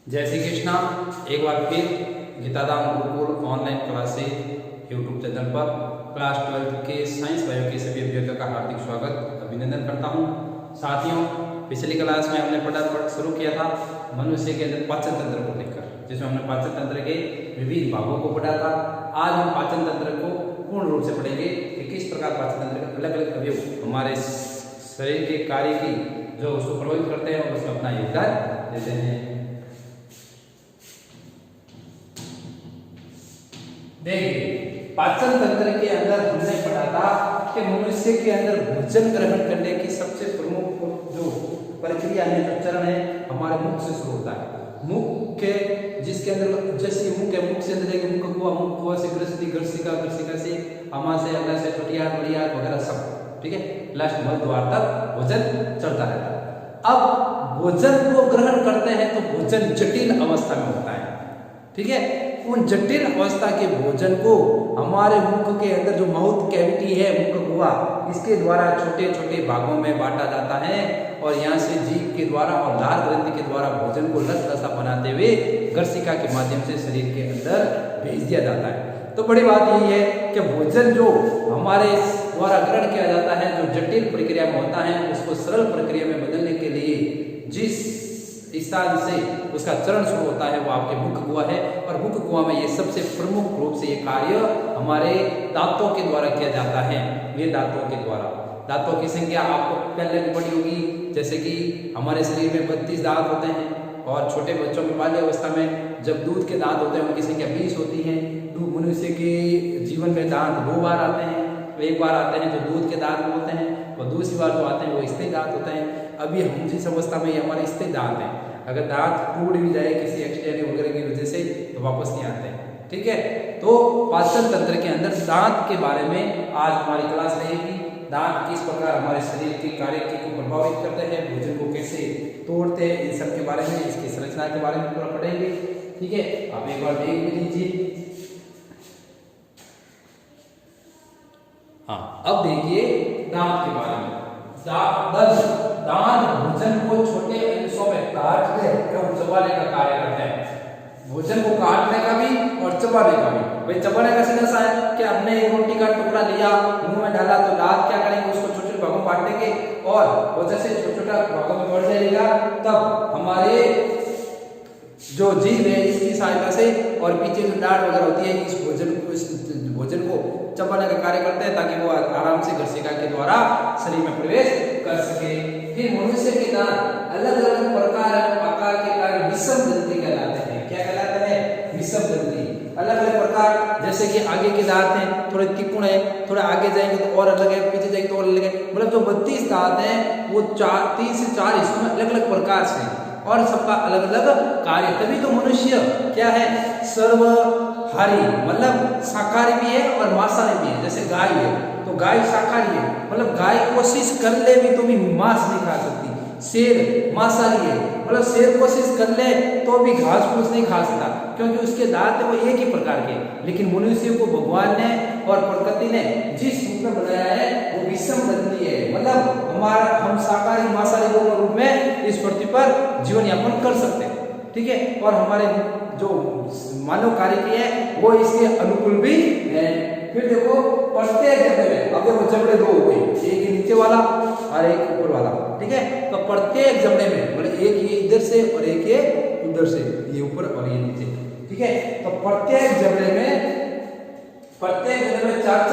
जय श्री कृष्णा। एक बार फिर Geetadham Gurukul online classes YouTube channel पर क्लास 12 के साइंस बायो के सभी अभ्यर्थियों का हार्दिक स्वागत अभिनंदन करता हूं। साथियों, पिछली क्लास में हमने पढ़ा शुरू किया था मनुष्य के अंदर पाचन तंत्र को लेकर, जिसमें हमने पाचन तंत्र के विविध भागों को पढ़ा था। आज हम पाचन तंत्र को पूर्ण रूप से पढ़ेंगे कि किस प्रकार पाचन तंत्र के अलग अलग अवयव हमारे शरीर के कार्य की जो उसको प्रभावित करते हैं और उसमें अपना योगदान देते हैं। देखिए, पाचन तंत्र के अंदर हमने पढ़ा था कि मनुष्य के अंदर भोजन ग्रहण करने की सबसे प्रमुख जो प्रक्रिया है, जो चरण है, हमारे मुख से शुरू होता है। मुख के जिसके अंदर जैसे मुख है, मुख से अंदर जाएगी मुख कुआ से ग्रसिका, ग्रसिका से आमाशय, अंडाशय, छोटी आंत, बड़ी आंत वगैरह सब, ठीक है, लास्ट मल द्वार तक भोजन चलता रहता है। अब भोजन को ग्रहण करते हैं तो भोजन जटिल अवस्था में होता है, ठीक है। उन जटिल अवस्था के भोजन को हमारे मुख के अंदर जो माउथ कैविटी है, मुख गुहा, इसके द्वारा छोटे छोटे भागों में बांटा जाता है और यहाँ से जीभ के द्वारा और लार ग्रंथि के द्वारा भोजन को रस रसा बनाते हुए गर्सिका के माध्यम से शरीर के अंदर भेज दिया जाता है। तो बड़ी बात यही है कि भोजन जो हमारे द्वारा ग्रहण किया जाता है, जो जटिल प्रक्रिया में होता है, उसको सरल प्रक्रिया में बदलने के लिए जिस स्थान से उसका चरण शुरू होता है वो आपके मुख गुहा है। और मुख गुहा में ये सबसे प्रमुख रूप से ये कार्य हमारे दांतों के द्वारा किया जाता है। ये दांतों के द्वारा, दांतों की संख्या आपको पहले भी पड़ी होगी, जैसे कि हमारे शरीर में 32 दांत होते हैं और छोटे बच्चों की बाल्य अवस्था में जब दूध के दांत होते हैं उनकी संख्या 20 होती है। मनुष्य के जीवन में दांत 2 बार आते हैं, एक बार आते हैं जो दूध के दांत होते हैं और दूसरी बार जो आते हैं वो स्थिर दांत होते हैं। अभी हम जिस अवस्था में ये हमारे स्थिर दांत हैं, अगर दांत टूट भी जाए किसी एक्सीडेंट वगैरह की वजह से तो वापस नहीं आते हैं, ठीक है। तो पाचन तंत्र के अंदर दांत के बारे में आज हमारी क्लास रहेगी। दांत किस प्रकार हमारे शरीर के कार्य को प्रभावित करते हैं, भोजन को कैसे तोड़ते हैं, इन सब के बारे में, इसकी संरचना के बारे में पूरा पढ़ेंगे, ठीक है। आप एक बार देख भी लीजिए। हाँ, अब देखिए दांत के बारे में। दांत भोजन को छोटे अंशों में काटने एवं चबाने का कार्य करते हैं। भोजन को काटने का भी और चबाने का भी। भाई चबाने का सीधा सा है कि हमने एक रोटी का टुकड़ा लिया, मुंह में डाला, तो दांत क्या करेंगे, उसको छोटे छोटे भागों में बांटेंगे और वो जैसे छोटे छोटे भागों में बढ़ जाएगा, तब हमारे जो जीभ है इसकी सहायता से और पीछे जो दाढ़ वगैरह होती है इस भोजन को चबाने का कार्य करते हैं ताकि वो आराम से गर्सिका के द्वारा शरीर में प्रवेश कर सके। फिर मनुष्य के दांत अलग अलग प्रकार आकार के कार्य विषम दंती कहलाते हैं। क्या कहलाते हैं? विषम दंती। अलग अलग प्रकार, जैसे कि आगे के दांत हैं थोड़े तिकोण है, थोड़ा आगे जाएंगे तो और अलग है, पीछे जाएंगे तो और अलग है। मतलब जो 32 दांत हैं वो 3 से 4 हिस्सों में अलग अलग प्रकार से और सबका अलग अलग कार्य। तभी तो मनुष्य क्या है, सर्वहारी, मतलब शाकाहारी भी है और मांसाहारी भी है। जैसे गाय है तो गाय शाकाहारी है, मतलब गाय कोशिश कर ले भी तो भी मांस नहीं खा सकती। शेर मांसाहारी है, मतलब शेर कोशिश कर ले तो भी घास फूस नहीं खा सकता, क्योंकि उसके दांत वो एक ही प्रकार के। लेकिन मनुष्य को भगवान ने और प्रकृति ने जिस रूप में बनाया है वो विषम दंती है, मतलब हम शाकाहारी मांसाहारी दोनों रूप में इस पृथ्वी पर जीवन यापन कर सकते हैं, ठीक है। और हमारे जो मानव कार्य की है वो इसके अनुकूल भी है। फिर देखो प्रत्येक जबड़े में, अब देखो जबड़े 2 हो गए, एक नीचे वाला और एक ऊपर वाला, ठीक है। तो प्रत्येक जबड़े में मतलब एक ये इधर से और एक ये उधर से, ये ऊपर और ये नीचे, ठीक है। तो प्रत्येक जबड़े में 4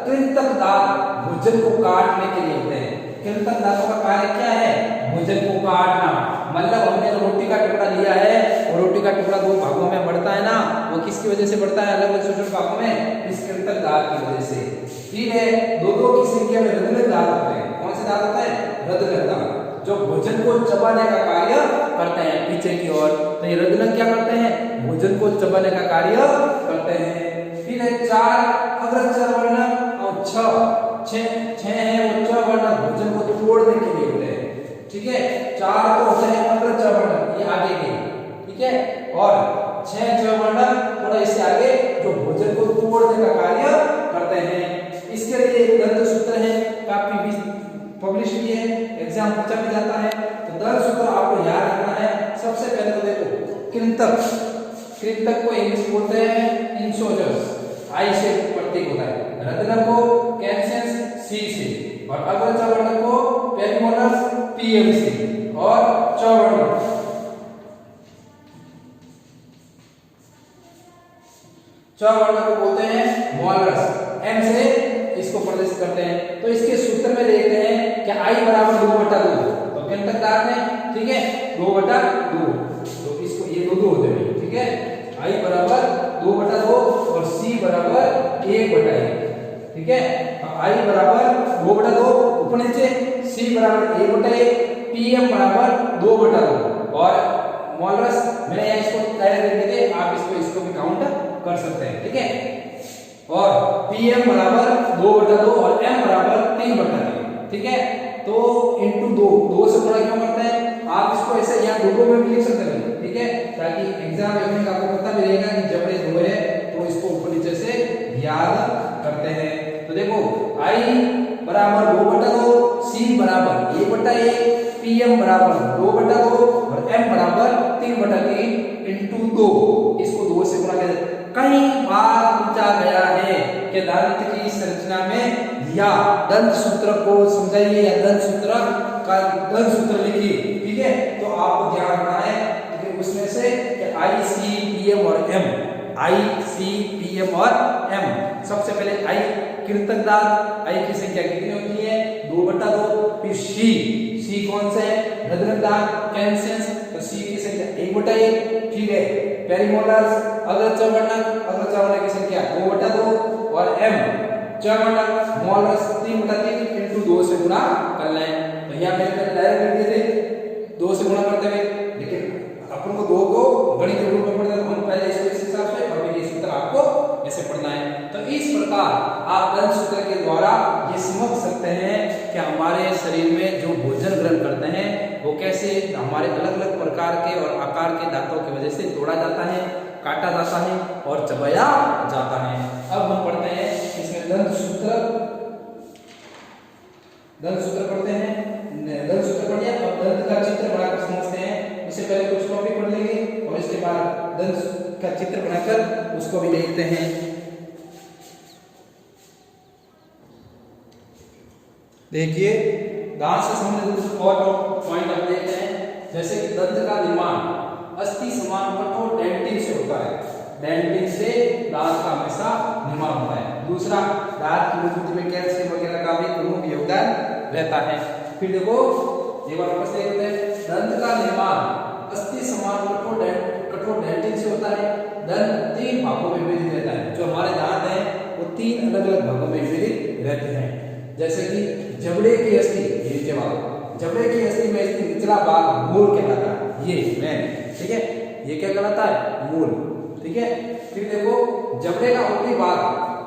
कृंतक दांत भोजन को काटने के लिए होते हैं। कृंतक दांतों का कार्य क्या है? भोजन को काटना। मतलब हमने जो रोटी का टुकड़ा लिया है वो रोटी का टुकड़ा 2 भागों में बढ़ता है ना, वो किसकी वजह से बढ़ता है? अलग अलग छोटे छोटे भागों में, इस कृंतक दांत की वजह से। ठीक है, 2 की संख्या में रदगत दांत होते हैं। कौन से दांत होते हैं? रदगत दांत, जो भोजन को चबाने का कार्य करते हैं पीछे की ओर। तो ये रदगत क्या करते हैं? भोजन को चबाने का कार्य करते हैं। फिर है 4 अग्रचर वर्णक और 6 है वो 6 वर्णक भोजन को तोड़ने के लिए होते हैं, ठीक है। 4 तो होते हैं अग्रचर वर्णक, ये आगे के, ठीक है, और 6 वर्णक थोड़ा इससे आगे जो भोजन को तोड़ने का कार्य करते हैं। इसके लिए एक दंत सूत्र है, काफी भी पब्लिश भी है, एग्जाम पूछा भी जाता है। तो दंत सूत्र आपको याद रखना है। सबसे पहले तो देखो कि कृंतक, कृंतक को इंग्लिश बोलते हैं इंसोजर्स, आई से प्रतीक होता है। रत्नक को कैंसेंस सी से, और अग्रचवर्णक को पेरिमोलर्स पीएम से, और चवर्णक चवर्णक को बोलते हैं मोलर्स, एम से इसको प्रदर्शित करते हैं। तो इसके सूत्र में देखते हैं कि आई बराबर 2/2, तो कृंतक दार में ठीक है 2/2, तो इसको ये 2 होते हैं ठीक है। आई बराबर 2/2 और सी बराबर 1/1 ठीक है। आई बराबर 2/2 ऊपर नीचे, सी बराबर 1/1, पीएम बराबर 2/2, और मोलर्स मैंने यहाँ इसको डायरेक्ट लिख दिए, आप इसको भी काउंट कर सकते हैं ठीक है। और पीएम बराबर 2/2 और एम बराबर 3/3 ठीक है। तो इंटू 2 से गुणा क्यों करते हैं, आप इसको ऐसे यहाँ 2 में भी लिख सकते हैं ठीक है, ताकि एग्जाम में आपको पता भी रहेगा कि जब ये 2 है तो इसको ऊपर नीचे से याद करते हैं। तो देखो आई बराबर 2/2, सी बराबर 1/1, पीएम बराबर 2/2 और एम बराबर 3/3 इंटू 2, इसको 2 से गुणा कर कई बार पूछा गया है कि दंत की संरचना में या दंत सूत्र को समझाइए या दंत सूत्र लिखिए ठीक है। तो आपको ध्यान रखना है कि उसमें से कि आई सी पीएम और एम, आई सी पीएम और एम। सबसे पहले आई कृंतक दार, आई की संख्या कितनी होती है 2/2, फिर सी कौन से है रत्नक दार कैंसेंस, तो सी की संख्या 1/1 ठीक है। पेरिमोलर्स अग्रचवर्णक की संख्या 2/2 और एम चवर्णक मोलर्स 3/3 इंटू 2 से गुणा कर लें। तो यहाँ मैंने डायरेक्ट लिख दिए थे 2 से गुणा करते हुए, लेकिन अपन को 2 को गणित रूप में पढ़ना है, तो हम पहले इसको इस हिसाब से और फिर ये सूत्र आपको ऐसे पढ़ना है। तो इस प्रकार आप दंत सूत्र के द्वारा ये समझ सकते हैं कि हमारे शरीर में जो भोजन ग्रहण करते हैं वो कैसे हमारे अलग अलग प्रकार के और आकार के दांतों की वजह से तोड़ा जाता है, काटा जाता है और चबाया जाता है। अब हम पढ़ते हैं इसमें दंत सूत्र पढ़ते हैं। दंत सूत्र पढ़िए, अब दंत का चित्र बनाकर समझते हैं। उससे पहले कुछ टॉपिक पढ़ लेंगे और इसके बाद दंत का चित्र बनाकर उसको भी देखते हैं। देखिए दांत से संबंधित और पॉइंट हम देखते हैं, जैसे कि दंत का निर्माण अस्थि समान कठोर डेंटिन से होता है। डेंटिन से दांत का हमेशा निर्माण होता है। दूसरा, दांत की मजबूती में कैल्शियम वगैरह का भी प्रमुख योगदान रहता है। फिर देखो एक बार वापस देखते हैं, दंत का निर्माण अस्थि समान कठोर डेंटिन से होता है। दंत 3 भागों में विभाजित रहता है। जो हमारे दांत हैं वो 3 अलग अलग भागों में विभाजित रहते हैं। जैसे कि जबड़े की अस्थि, ये नीचे भाग, जबड़े की अस्थि में इसकी निचला भाग मूल कहलाता है, ये मेन ठीक है। ये क्या कहलाता है मूल ठीक है। फिर देखो जबड़े का ऊपरी भाग,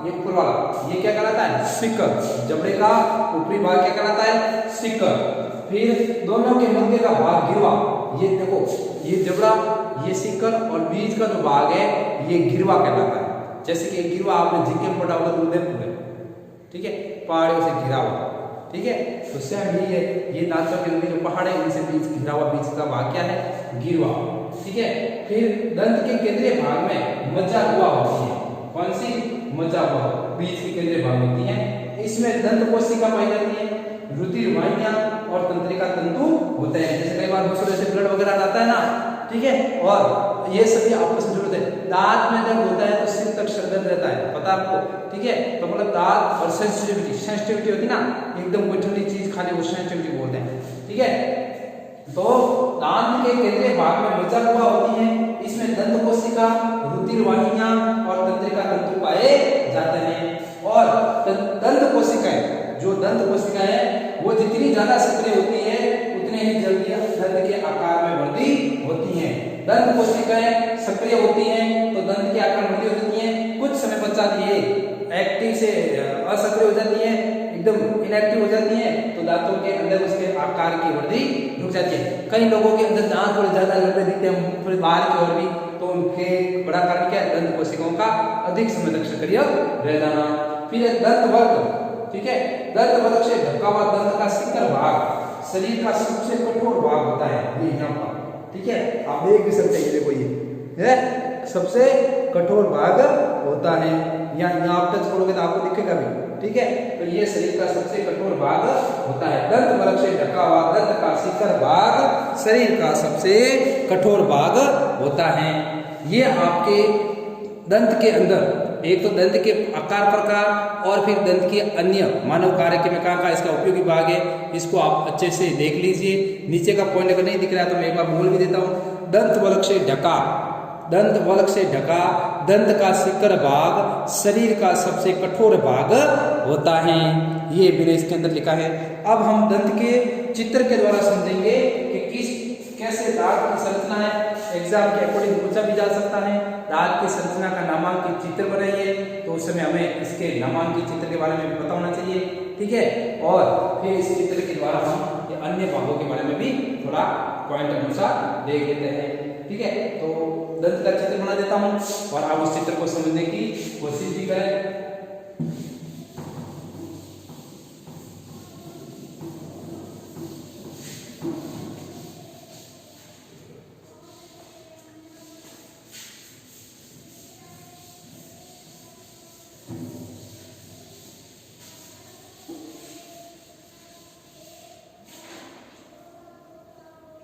ये ऊपर वाला, ये क्या कहलाता है सिकर। जबड़े का ऊपरी भाग क्या कहलाता है सिकर। फिर दोनों के मध्य का भाग गिरवा, ये देखो ये जबड़ा, ये सिकर और बीच का जो भाग है ये गिरवा कहलाता है। जैसे कि गिरवा आपने जीके में पढ़ा होगा उदयपुर में ठीक है, पहाड़ियों से घिरा हुआ ठीक है। तो सेम ही है, ये दांतों के जो पहाड़ है इनसे बीच घिरा हुआ बीच का भाग क्या है गिरवा ठीक है। फिर दंत के केंद्रीय भाग में मज्जा गुहा होती है। कौन सी मज्जा गुहा बीच के केंद्रीय भाग होती है। इसमें दंत कोशिका पाई जाती है, रुधिर वाहिनियां और तंत्रिका तंतु होते हैं। जैसे कई बार दूसरे से ब्लड वगैरह आता है ना ठीक है, और ये सभी आपस में जुड़ते हैं। दांत में जब होता है तो सिर तक सर्दन रहता है, पता आपको ठीक है। तो मतलब दांत और सेंसिटिविटी होती ना, एकदम कोई ठंडी चीज खाने को सेंसिटिविटी बोलते हैं ठीक है। तो दांत के केंद्रीय भाग में मज्जा गुहा होती है। इसमें दंत कोशिका, रुधिर वाहिनियां और तंत्रिका तंतु पाए जाते हैं। और दंत कोशिकाएं, जो दंत कोशिकाएं है वो जितनी ज्यादा सक्रिय होती है उतने ही जल्दी दंत के आकार में वृद्धि होती है। दंत कोशिकाएं सक्रिय होती हैं तो दंत के आकार में वृद्धि होती है। कुछ समय पश्चात ये एक्टिव से असक्रिय हो जाती है, एकदम इनएक्टिव हो जाती है, तो दांतों के अंदर उसके आकार की वृद्धि रुक जाती है। कई लोगों के अंदर दांत थोड़े ज्यादा लंबे दिखते हैं थोड़े बाहर की ओर भी, तो उनके बड़ा कारण क्या है दंत कोशिकाओं का अधिक समय तक सक्रिय रह जाना। फिर दंत वर्ग ठीक है, दंत वर्ग से ढका हुआ दंत का सिकर भाग शरीर का सबसे कठोर भाग होता है, ये यहाँ पर ठीक है। आप देख भी सकते हैं, देखो ये है सबसे कठोर भाग होता है। यहाँ आप टच करोगे तो आपको दिखेगा भी, ठीक है। तो ये शरीर का सबसे कठोर भाग होता है। दंत वलक से ढका हुआ दंत का शिखर भाग शरीर का सबसे कठोर भाग होता है। ये आपके दंत के अंदर एक तो दंत के आकार प्रकार और फिर दंत के अन्य मानव कार्य में कहाँ इसका उपयोगी भाग है, इसको आप अच्छे से देख लीजिए। नीचे का पॉइंट अगर नहीं दिख रहा है तो मैं एक बार बोल भी देता हूँ। दंत वलक से ढका, दंत वलक से ढका दंत का शिखर भाग शरीर का सबसे कठोर भाग होता है। ये मैंने इसके अंदर लिखा है। अब हम दंत के चित्र के द्वारा समझेंगे कि कैसे दांत की संरचना है। एग्जाम के अकॉर्डिंग पूछा भी जा सकता है, दांत की संरचना का नामांकित चित्र बनाइए, तो उस समय हमें इसके नामांकित चित्र के बारे में पता होना चाहिए, ठीक है। और फिर इस चित्र के द्वारा हम ये अन्य भागों के बारे में भी थोड़ा पॉइंट अनुसार देख लेते हैं, ठीक है। तो दंत का चित्र बना देता हूं और आप उस चित्र को समझने की कोशिश भी करें।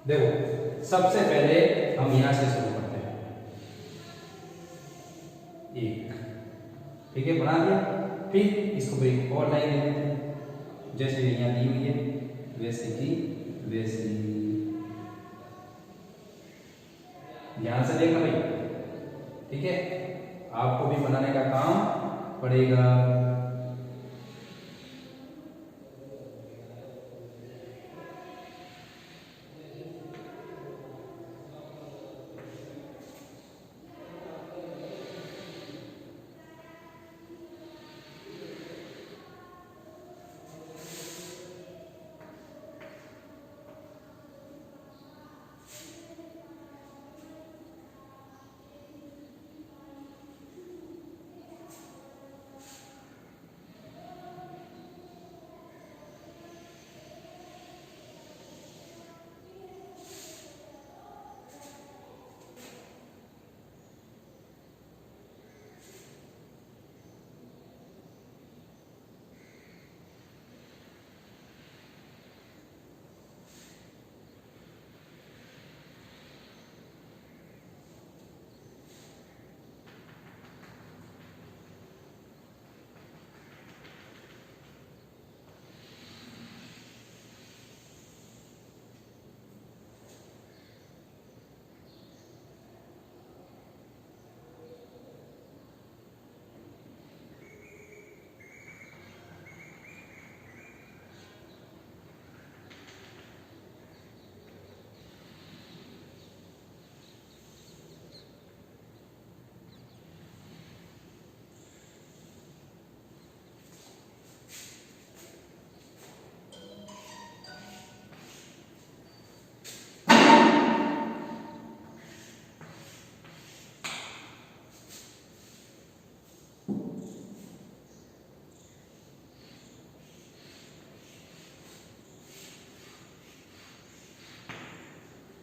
देखो सबसे पहले हम यहां से शुरू करते हैं। एक, ठीक है, बना दिया। फिर इसको एक और लाइन दे देते हैं, जैसे यहाँ दी हुई है वैसे की वैसे। ध्यान से देखना भाई, ठीक है, आपको भी बनाने का काम पड़ेगा।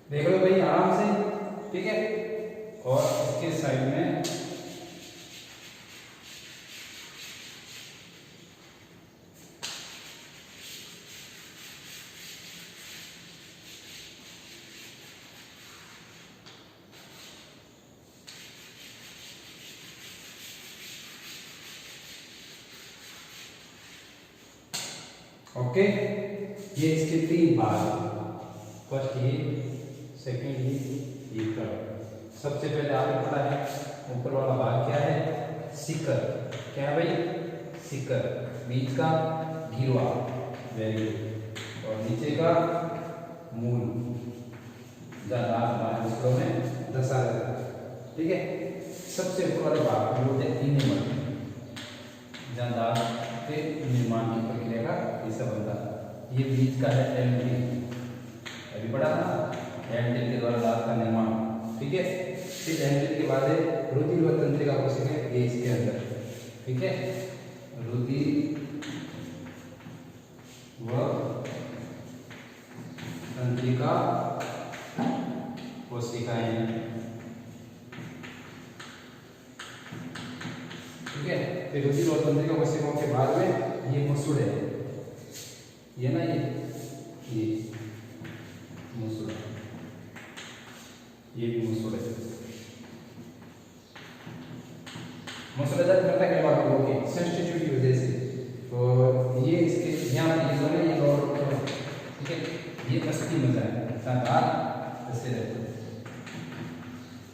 देख लो भाई आराम से, ठीक है। और इसके साइड में ओके, ये इसके 3 भाग, फर्स्ट ये, सेकंड ये थर्ड। सबसे पहले आपको पता है ऊपर वाला भाग क्या है, शिखर। क्या है भाई, शिखर। बीच का गिरवा, वेरी गुड। और नीचे का मूल, ज्यादा में दशा रहता है, ठीक है। सबसे ऊपर वाले भाग को बोलते हैं इनेमल, ज्यादा के निर्माण की प्रक्रिया का हिस्सा बनता है। ये बीच का है एंटिल, अभी पढ़ा था एंटिल के द्वारा दांत का निर्माण, ठीक है। फिर एंटिल के बाद है रुधिर व तंत्रिका कोशिकाएं, ये इसके अंदर, ठीक है। रुधिर व तंत्रिका कोशिकाएं, फिर रुधिर और तंत्रिका कोशिकाओं के बाद में ये मसूड़े, ये ना ये मसूड़ा, ये भी मसूड़ा दर्द करता है कई बार लोगों के सेंसिटिविटी की वजह से। और ये इसके यहाँ पे ये दोनों ये लोअर, ठीक है, ये अस्थि मज्जा है, दांत ऐसे रहते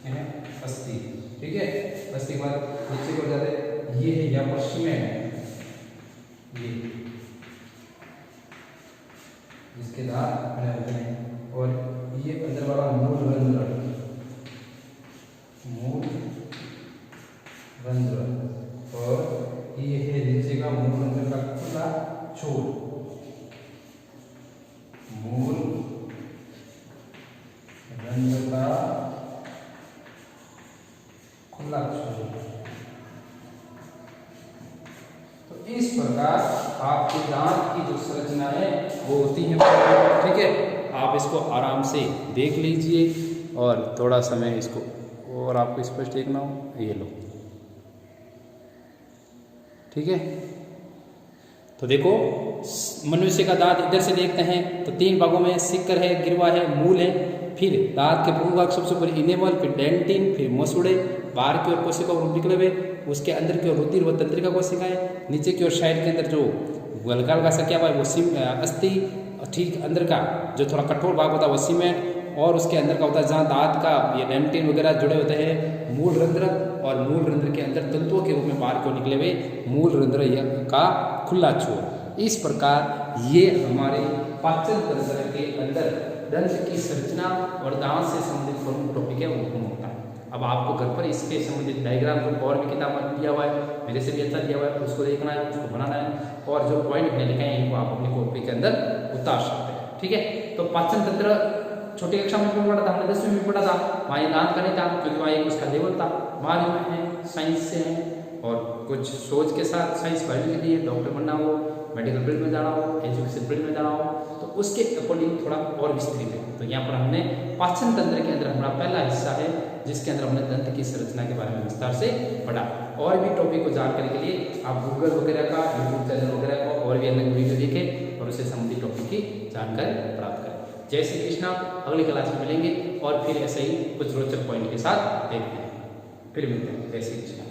हैं, अस्थि, ठीक है। अस्थि के बाद नीचे को जाते हैं, ये है यहाँ पर सीमेंट, ये जिसके दांत बने होते हैं। और ये अंदर वाला मूल रंध्र, और ये है नीचे का मूल रंध्र का खुला छोर, मूल रंध्र का खुला छोर। तो इस प्रकार आपके दांत की जो संरचना है वो होती है, ठीक है। आप इसको आराम से देख लीजिए और थोड़ा समय इसको और आपको स्पष्ट देखना हो, ये लो, ठीक है। तो देखो मनुष्य का दांत इधर से देखते हैं तो 3 भागों में सिक्कर है, गिरवा है, मूल है, फिर दांत के प्रमुख भाग सबसे ऊपर इनेमल, फिर डेंटिन, फिर मसूड़े, बाहर की ओर कोशिका निकले हुए, उसके अंदर की ओर रुधिर व तंत्रिका कोशिकाएं, नीचे की ओर साइड के अंदर जो हल्का हल्का सा क्या हुआ है वो अस्थि, ठीक अंदर का जो थोड़ा कठोर भाग होता है वो सीमेंट, और उसके अंदर का होता है जहाँ दांत का ये डेंटिन वगैरह जुड़े होते हैं मूल रंध्र, और मूल रंध्र के अंदर तंतुओं के रूप में बाहर को निकले हुए मूल रंध्र का खुला छोर। इस प्रकार ये हमारे पाचन तंत्र के अंदर दंत की संरचना और दांत से संबंधित प्रमुख टॉपिक है वो होता है। अब आपको घर पर इसके संबंधित डायग्राम को और भी किताब में दिया हुआ है, मेरे से भी अच्छा दिया हुआ है, उसको देखना है, उसको बनाना है, और जो पॉइंट मैंने लिखे हैं इनको आप अपनी कॉपी के अंदर उतार सकते हैं, ठीक है। तो पाचन तंत्र छोटी कक्षा में भी पढ़ा था, हमने 10वीं में पढ़ा था, वहाँ ये दांत का नहीं था क्योंकि वहाँ एक उसका लेवल था। मालूम है साइंस से है और कुछ सोच के साथ साइंस पढ़ने के लिए, डॉक्टर बनना हो, मेडिकल फील्ड में जाना हो, एजुकेशन फील्ड में जाना हो, तो उसके अकॉर्डिंग थोड़ा और विस्तृत है। तो यहाँ पर हमने पाचन तंत्र के अंदर हमारा पहला हिस्सा है जिसके अंदर हमने दंत की संरचना के बारे में विस्तार से पढ़ा। और भी टॉपिक को जानकारी के लिए आप गूगल वगैरह का, यूट्यूब चैनल वगैरह का और भी अलग वीडियो देखें और उससे संबंधित टॉपिक की जानकारी प्राप्त करें। जय श्री कृष्णा, अगली क्लास में मिलेंगे और फिर ऐसे ही कुछ रोचक पॉइंट के साथ देखते हैं, फिर मिलते हैं। जय श्री कृष्णा।